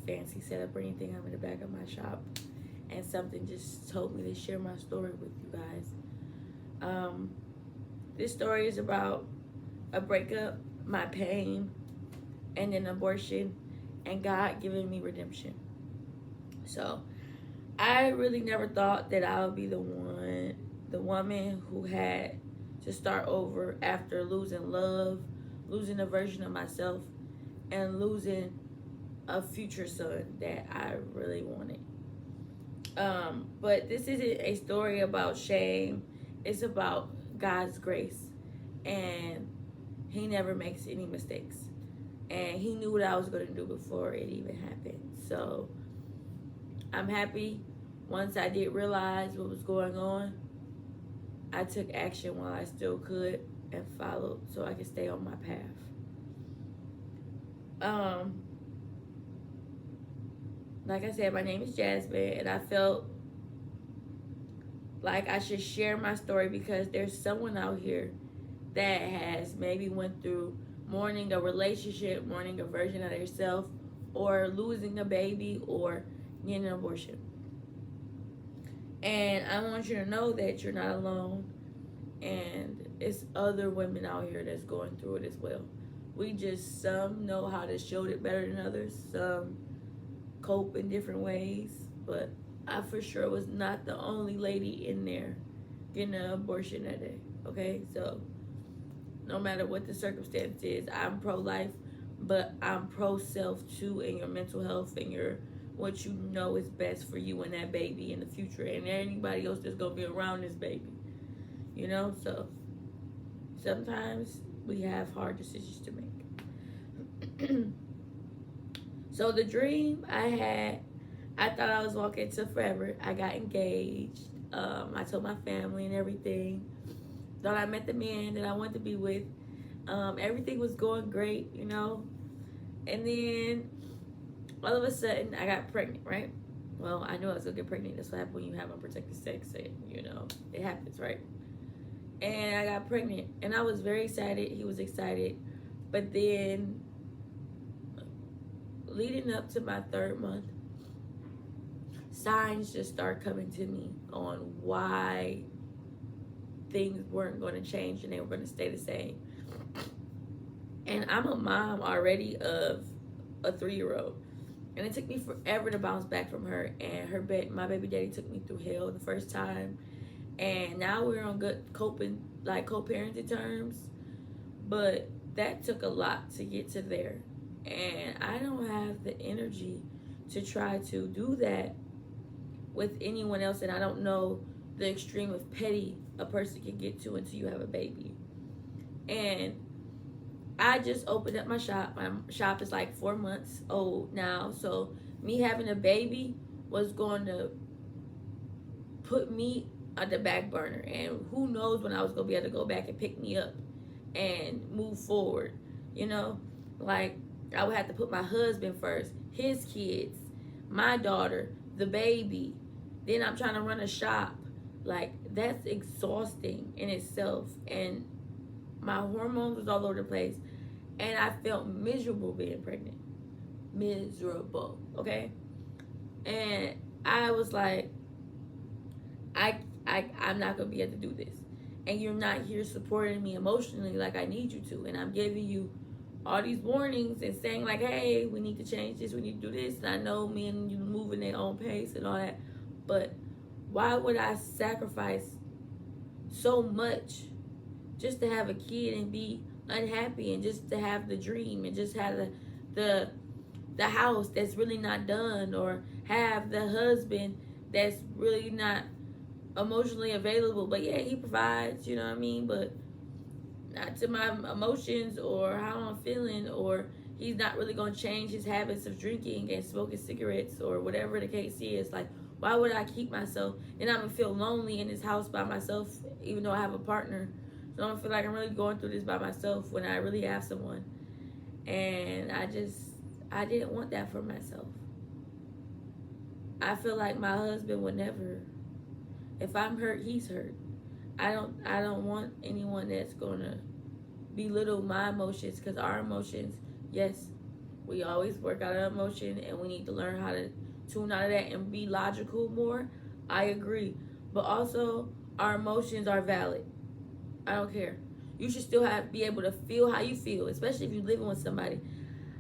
fancy setup or anything. I'm in the back of my shop, and something just told me to share my story with you guys. Um, this story is about a breakup, my pain, and an abortion, and God giving me redemption. So I really never thought that I would be the woman who had to start over after losing love, losing a version of myself, and losing a future son that I really wanted. But this isn't a story about shame. It's about God's grace, and He never makes any mistakes. And He knew what I was going to do before it even happened. So I'm happy. Once I did realize what was going on, I took action while I still could and followed so I could stay on my path. Um, like I said, my name is Jasmine, and I felt like I should share my story because there's someone out here that has maybe went through mourning a relationship, mourning a version of themselves, or losing a baby, or getting an abortion. And I want you to know that you're not alone, and it's other women out here that's going through it as well. We just, some know how to shield it better than others, some cope in different ways, but I for sure was not the only lady in there getting an abortion that day. Okay, so no matter what the circumstance is, I'm pro-life, but I'm pro-self too, in your mental health and your what you know is best for you and that baby in the future, and anybody else that's gonna be around this baby. You know, so sometimes we have hard decisions to make. So the dream I had, I thought I was walking to forever. I got engaged. I told my family and everything. Thought I met the man that I wanted to be with. Everything was going great, you know. And then all of a sudden, I got pregnant, right? Well, I knew I was going to get pregnant. That's what happens when you have unprotected sex. You know, it happens, right? And I got pregnant. And I was very excited. He was excited. But then, leading up to my 3rd month, signs just start coming to me on why things weren't going to change and they were going to stay the same. And I'm a mom already of a 3-year-old. And it took me forever to bounce back from her. And my baby daddy took me through hell the first time. And now we're on good co-parenting terms. But that took a lot to get to there. And I don't have the energy to try to do that with anyone else. And I don't know the extreme of petty a person can get to until you have a baby. And I just opened up my shop. My shop is like 4 months old now. So me having a baby was going to put me on the back burner. And who knows when I was going to be able to go back and pick me up and move forward. You know, like I would have to put my husband first, his kids, my daughter, the baby. Then I'm trying to run a shop. Like, that's exhausting in itself. And my hormones was all over the place. And I felt miserable being pregnant. Miserable, okay? And I was like, I'm not going to be able to do this. And you're not here supporting me emotionally like I need you to. And I'm giving you all these warnings and saying like, hey, we need to change this, we need to do this. And I know me and you moving their own pace and all that. But why would I sacrifice so much just to have a kid and be unhappy and just to have the dream and just have the house that's really not done, or have the husband that's really not emotionally available, but yeah, he provides, you know what I mean, but not to my emotions or how I'm feeling, or he's not really going to change his habits of drinking and smoking cigarettes or whatever the case is. Like, why would I keep myself? And I'm going to feel lonely in this house by myself, even though I have a partner. So I don't feel like I'm really going through this by myself when I really have someone. And I didn't want that for myself. I feel like my husband would never. If I'm hurt, he's hurt. I don't want anyone that's going to belittle my emotions, because our emotions, yes, We always work out of emotion, and we need to learn how to tune out of that and be logical more. I agree. But also, our emotions are valid. I don't care. You should still be able to feel how you feel, especially if you're living with somebody.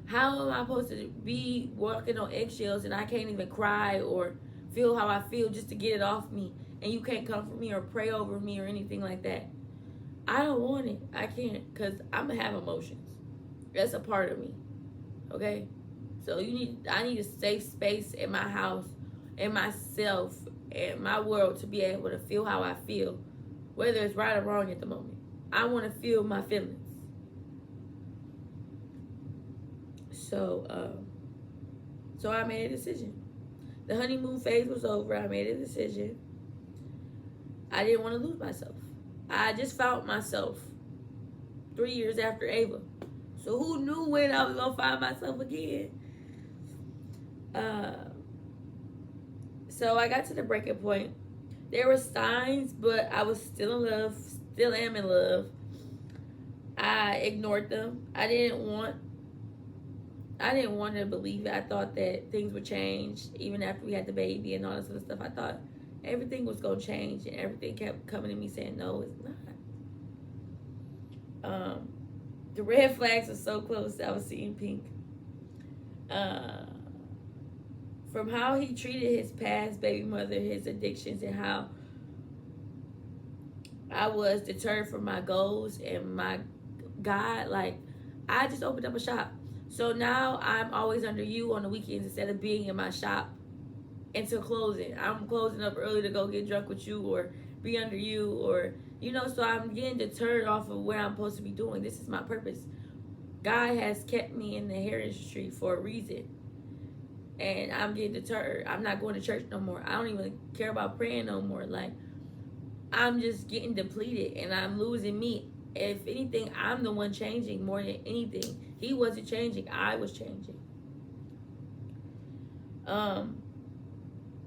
How am I supposed to be walking on eggshells and I can't even cry or feel how I feel just to get it off me, and you can't comfort me or pray over me or anything like that? I don't want it. I can't, because I'm going to have emotions. That's a part of me. Okay? So I need a safe space in my house, in myself, in my world, to be able to feel how I feel, whether it's right or wrong at the moment. I want to feel my feelings. So I made a decision. The honeymoon phase was over. I made a decision. I didn't want to lose myself. I just found myself 3 years after Ava. So who knew when I was going to find myself again? So I got to the breaking point. There were signs, but I was still in love. Still am in love. I ignored them. I didn't want to believe it. I thought that things would change even after we had the baby and all this other stuff. I thought everything was going to change, and everything kept coming to me saying, no, it's not. The red flags are so close. I was seeing pink. From how he treated his past baby mother, his addictions, and how I was deterred from my goals and my God. Like, I just opened up a shop. So now I'm always under you on the weekends instead of being in my shop until closing. I'm closing up early to go get drunk with you or be under you, or, so I'm getting deterred off of where I'm supposed to be doing. This is my purpose. God has kept me in the hair industry for a reason. And I'm getting deterred. I'm not going to church no more. I don't even care about praying no more. Like, I'm just getting depleted and I'm losing me. If anything, I'm the one changing more than anything. He wasn't changing. I was changing.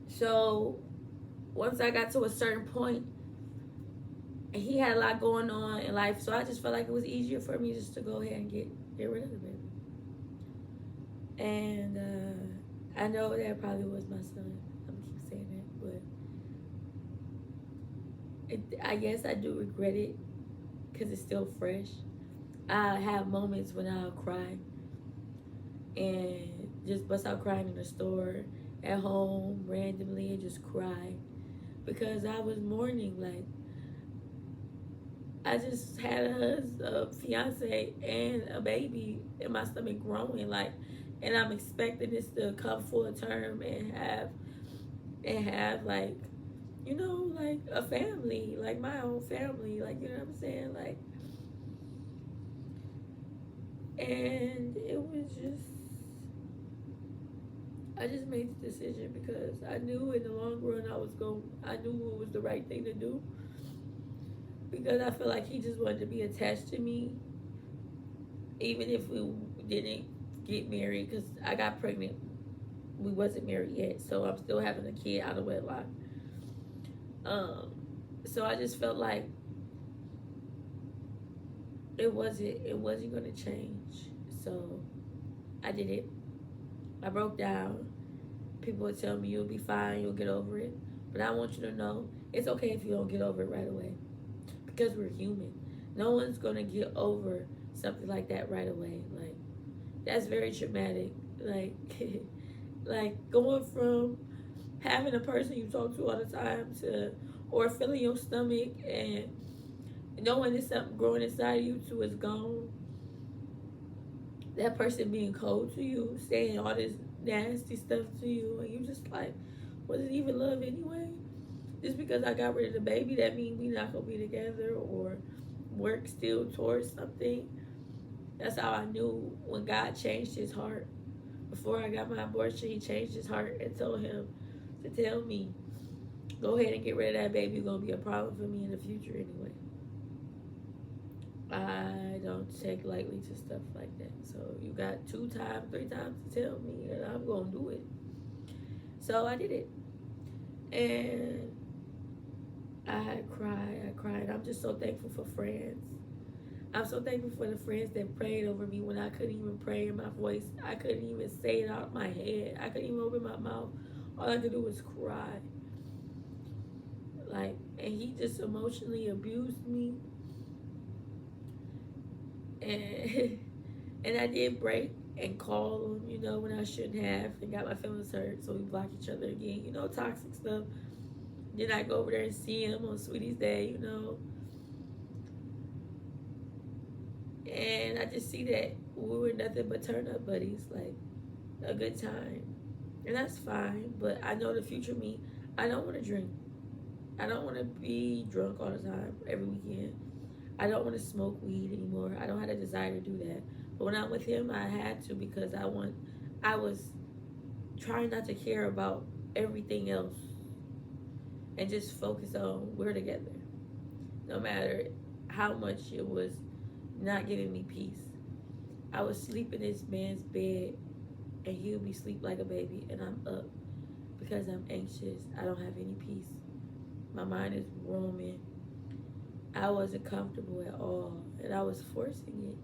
So once I got to a certain point, he had a lot going on in life, so I just felt like it was easier for me just to go ahead and get rid of the baby. And I know that probably was my son. I'm gonna keep saying that, but I guess I do regret it because it's still fresh. I have moments when I'll cry and just bust out crying in the store, at home, randomly, and just cry because I was mourning. Like, I just had a fiance and a baby in my stomach growing, like, and I'm expecting this to come full term and have like, like a family, like my own family, like, you know what I'm saying, like, and it was just, I just made the decision because I knew in the long run I knew it was the right thing to do. Because I feel like he just wanted to be attached to me, even if we didn't get married. Because I got pregnant, we wasn't married yet, so I'm still having a kid out of wedlock. So I just felt like it wasn't going to change. So I did it. I broke down. People would tell me you'll be fine, you'll get over it. But I want you to know it's okay if you don't get over it right away. Because we're human. No one's going to get over something like that right away. Like, that's very traumatic. Like, like going from having a person you talk to all the time or feeling your stomach and knowing there's something growing inside of you to it's gone. That person being cold to you, saying all this nasty stuff to you, and you just like, was it even love anyway? Just because I got rid of the baby, that means we not gonna be together or work still towards something. That's how I knew when God changed his heart. Before I got my abortion, he changed his heart and told him to tell me, go ahead and get rid of that baby. It's gonna be a problem for me in the future anyway. I don't take lightly to stuff like that. So you got 2 times, 3 times to tell me, and I'm gonna do it. So I did it. And I cried. I'm just so thankful for friends. I'm so thankful for the friends that prayed over me when I couldn't even pray in my voice. I couldn't even say it out of my head. I couldn't even open my mouth. All I could do was cry. Like, and he just emotionally abused me. And and I did break and call him, when I shouldn't have, and got my feelings hurt. So we block each other again, toxic stuff. Then I go over there and see him on Sweetie's Day. And I just see that we were nothing but turn up buddies, like a good time. And that's fine, but I know the future me, I don't want to drink. I don't want to be drunk all the time, every weekend. I don't want to smoke weed anymore. I don't have a desire to do that. But when I'm with him, I had to because I was trying not to care about everything else and just focus on we're together. No matter how much it was not giving me peace. I would sleep in this man's bed and he'll be asleep like a baby and I'm up because I'm anxious. I don't have any peace. My mind is roaming. I wasn't comfortable at all and I was forcing it.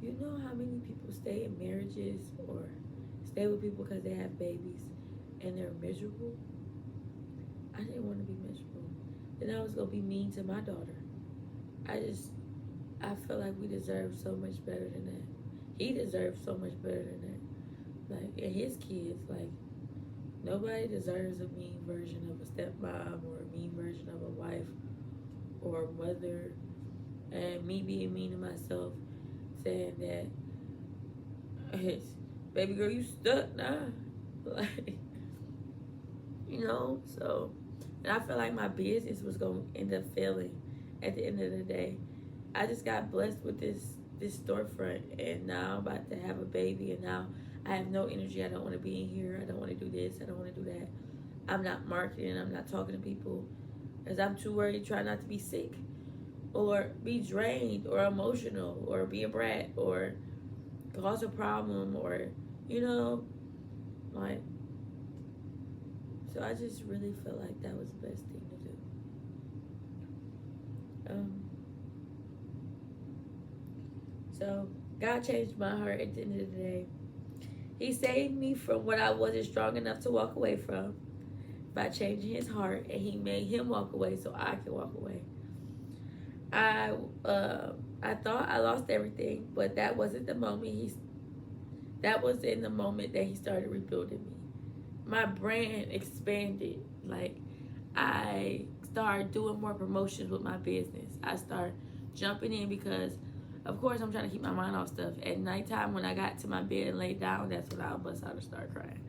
You know how many people stay in marriages or stay with people because they have babies and they're miserable? I didn't want to be miserable. Then I was going to be mean to my daughter. I felt like we deserved so much better than that. He deserved so much better than that. Like, and his kids, like, nobody deserves a mean version of a stepmom or a mean version of a wife or a mother. And me being mean to myself, saying that, hey, baby girl, you stuck now. Like, so, and I felt like my business was going to end up failing at the end of the day. I just got blessed with this storefront, and now I'm about to have a baby, and now I have no energy. I don't want to be in here. I don't want to do this. I don't want to do that. I'm not marketing. I'm not talking to people because I'm too worried, trying not to be sick or be drained or emotional or be a brat or cause a problem or, like, so I just really felt like that was the best thing to do. So God changed my heart at the end of the day. He saved me from what I wasn't strong enough to walk away from by changing his heart, and he made him walk away so I can walk away. I thought I lost everything, but that wasn't the moment. That was in the moment that he started rebuilding me. My brand expanded. Like, I started doing more promotions with my business. I started jumping in because, of course, I'm trying to keep my mind off stuff. At nighttime, when I got to my bed and laid down, that's when I'll bust out and start crying.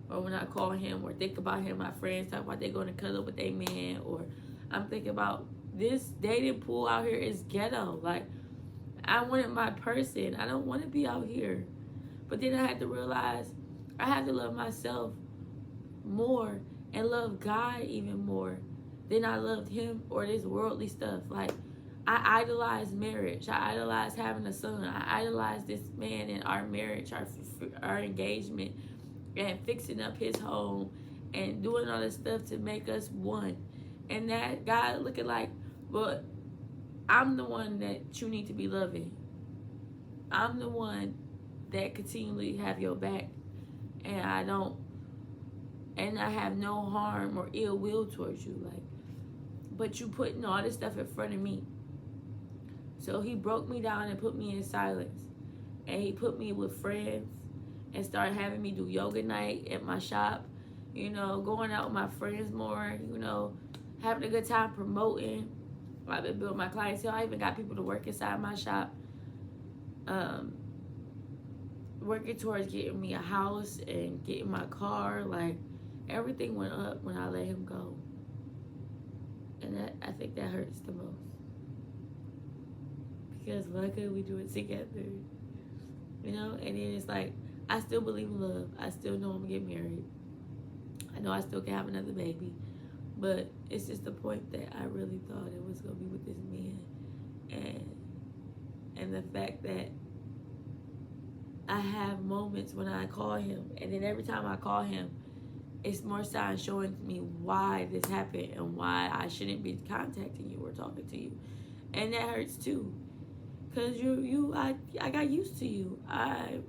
Or when I call him or think about him, my friends talk about they going to cuddle with their man, or I'm thinking about this dating pool out here is ghetto. Like, I wanted my person. I don't want to be out here. But then I had to realize I have to love myself more and love God even more than I loved him or this worldly stuff. Like, I idolize marriage. I idolize having a son. I idolize this man in our marriage, our engagement, and fixing up his home and doing all this stuff to make us one. And that God looking like, but I'm the one that you need to be loving. I'm the one that continually have your back. And I have no harm or ill will towards you. Like, but you putting all this stuff in front of me. So he broke me down and put me in silence. And he put me with friends and started having me do yoga night at my shop. Going out with my friends more, having a good time promoting. I've been building my clientele. I even got people to work inside my shop. Working towards getting me a house and getting my car. Like, everything went up when I let him go. And I think that hurts the most. Because why couldn't we do it together? And then it's like, I still believe in love. I still know I'm going to get married. I know I still can have another baby. But it's just the point that I really thought it was going to be with this man. And the fact that I have moments when I call him. And then every time I call him, it's more signs showing me why this happened and why I shouldn't be contacting you or talking to you. And that hurts too. Cause I got used to you. I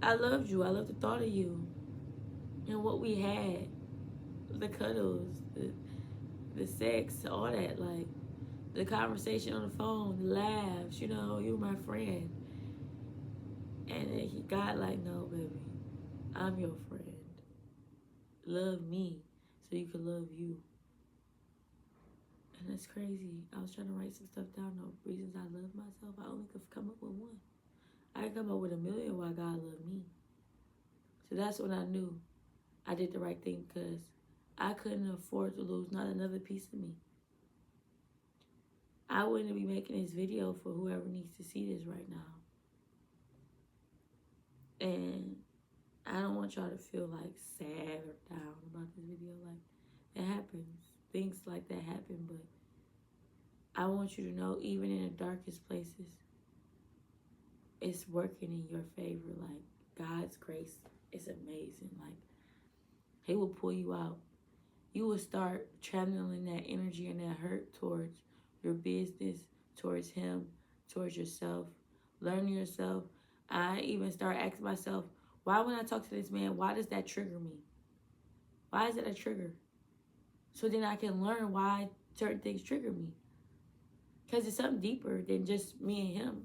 loved you. I loved the thought of you and what we had, the cuddles, the sex, all that, like the conversation on the phone, the laughs. You know, you were my friend. And then he got like, no, baby, I'm your friend. Love me so you can love you. And that's crazy. I was trying to write some stuff down, no reasons I love myself. I only could come up with one. I could come up with a million why God loved me. So that's when I knew I did the right thing, because I couldn't afford to lose not another piece of me. I wouldn't be making this video for whoever needs to see this right now. And I don't want y'all to feel like sad or down about this video. Like, it happens. Things like that happen, but I want you to know, even in the darkest places, it's working in your favor. Like, God's grace is amazing. Like, He will pull you out. You will start channeling that energy and that hurt towards your business, towards Him, towards yourself. Learn yourself. I even start asking myself, why when I talk to this man, why does that trigger me? Why is it a trigger? So then I can learn why certain things trigger me. Because it's something deeper than just me and him.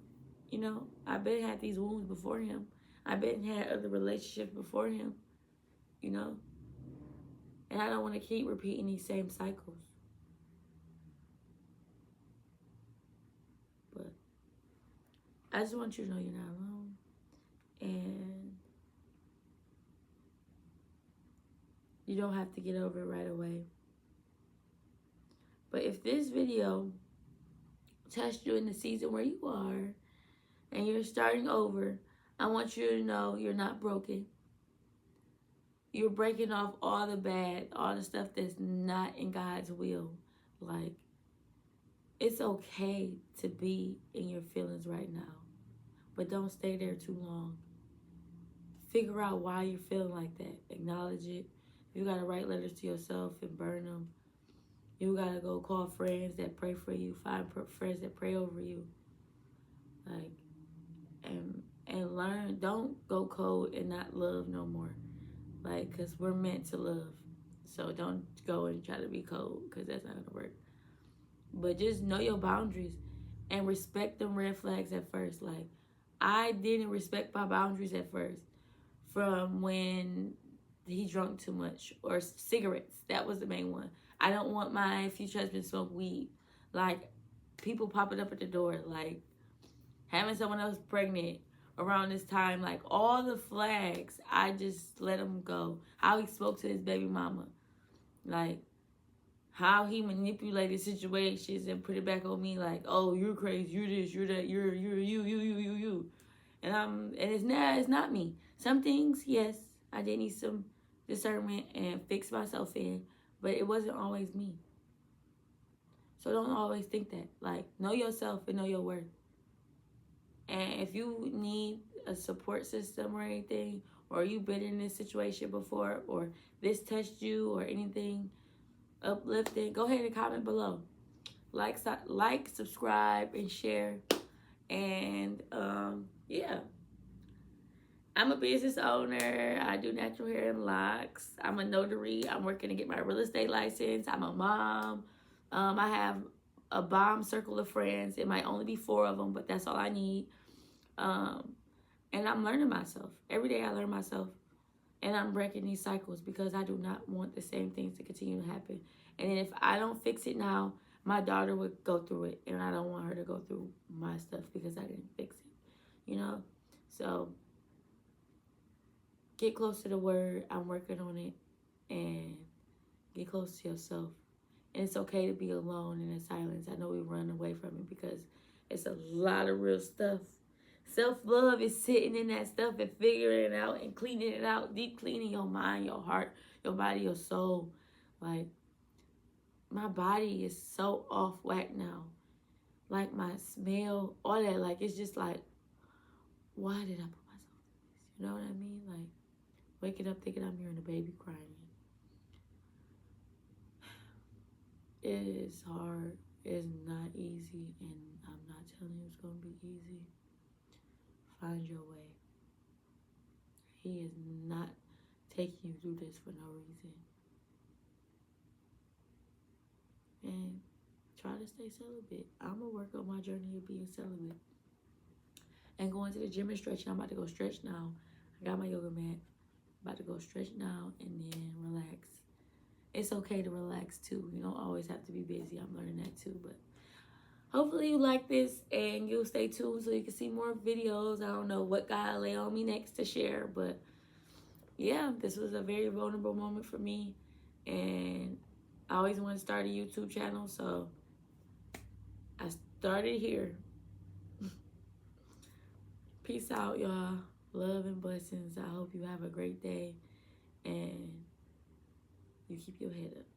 You know, I've been had these wounds before him. I've been had other relationships before him. You know? And I don't want to keep repeating these same cycles. But I just want you to know you're not alone. And you don't have to get over it right away. But if this video touched you in the season where you are and you're starting over, I want you to know you're not broken. You're breaking off all the bad, all the stuff that's not in God's will. Like, it's okay to be in your feelings right now, but don't stay there too long. Figure out why you're feeling like that. Acknowledge it. You got to write letters to yourself and burn them. You got to go call friends that pray for you. Find friends that pray over you. Like, and learn. Don't go cold and not love no more. Like, because we're meant to love. So don't go and try to be cold, because that's not going to work. But just know your boundaries and respect them red flags at first. Like, I didn't respect my boundaries at first. From when he drank too much, or cigarettes. That was the main one. I don't want my future husband to smoke weed. Like, people popping up at the door. Like, having someone else pregnant around this time. Like, all the flags, I just let him go. How he spoke to his baby mama. Like, how he manipulated situations and put it back on me. Like, oh, you're crazy. You're this. You're that. You're you. And it's not me. Some things, yes, I did need some discernment and fix myself in, but it wasn't always me. So don't always think that. Like, know yourself and know your worth. And if you need a support system or anything, or you've been in this situation before, or this touched you, or anything uplifting, go ahead and comment below. Like, subscribe, and share. And yeah. I'm a business owner. I do natural hair and locks. I'm a notary. I'm working to get my real estate license. I'm a mom. I have a bomb circle of friends. It might only be 4 of them, but that's all I need. And I'm learning myself. Every day I learn myself. And I'm breaking these cycles because I do not want the same things to continue to happen. And then if I don't fix it now, my daughter would go through it. And I don't want her to go through my stuff because I didn't fix it. You know? So get close to the word. I'm working on it. And get close to yourself. And it's okay to be alone and in silence. I know we run away from it because it's a lot of real stuff. Self-love is sitting in that stuff and figuring it out and cleaning it out. Deep cleaning your mind, your heart, your body, your soul. Like, my body is so off whack now. Like, my smell, all that. Like, it's just like, why did I put myself through this? You know what I mean? Like, waking up thinking I'm hearing a baby crying. It is hard. It's not easy, and I'm not telling you it's going to be easy. Find your way. He is not taking you through this for no reason. And try to stay celibate. I'm going to work on my journey of being celibate. And going to the gym and stretching. I'm about to go stretch now. I got my yoga mat. About to go stretch now and then relax. It's okay to relax too. You don't always have to be busy. I'm learning that too. But hopefully you like this and you'll stay tuned so you can see more videos. I don't know what God lay on me next to share, but yeah, this was a very vulnerable moment for me. And I always wanted to start a YouTube channel, so I started here. Peace out, y'all. Love and blessings. I hope you have a great day and you keep your head up.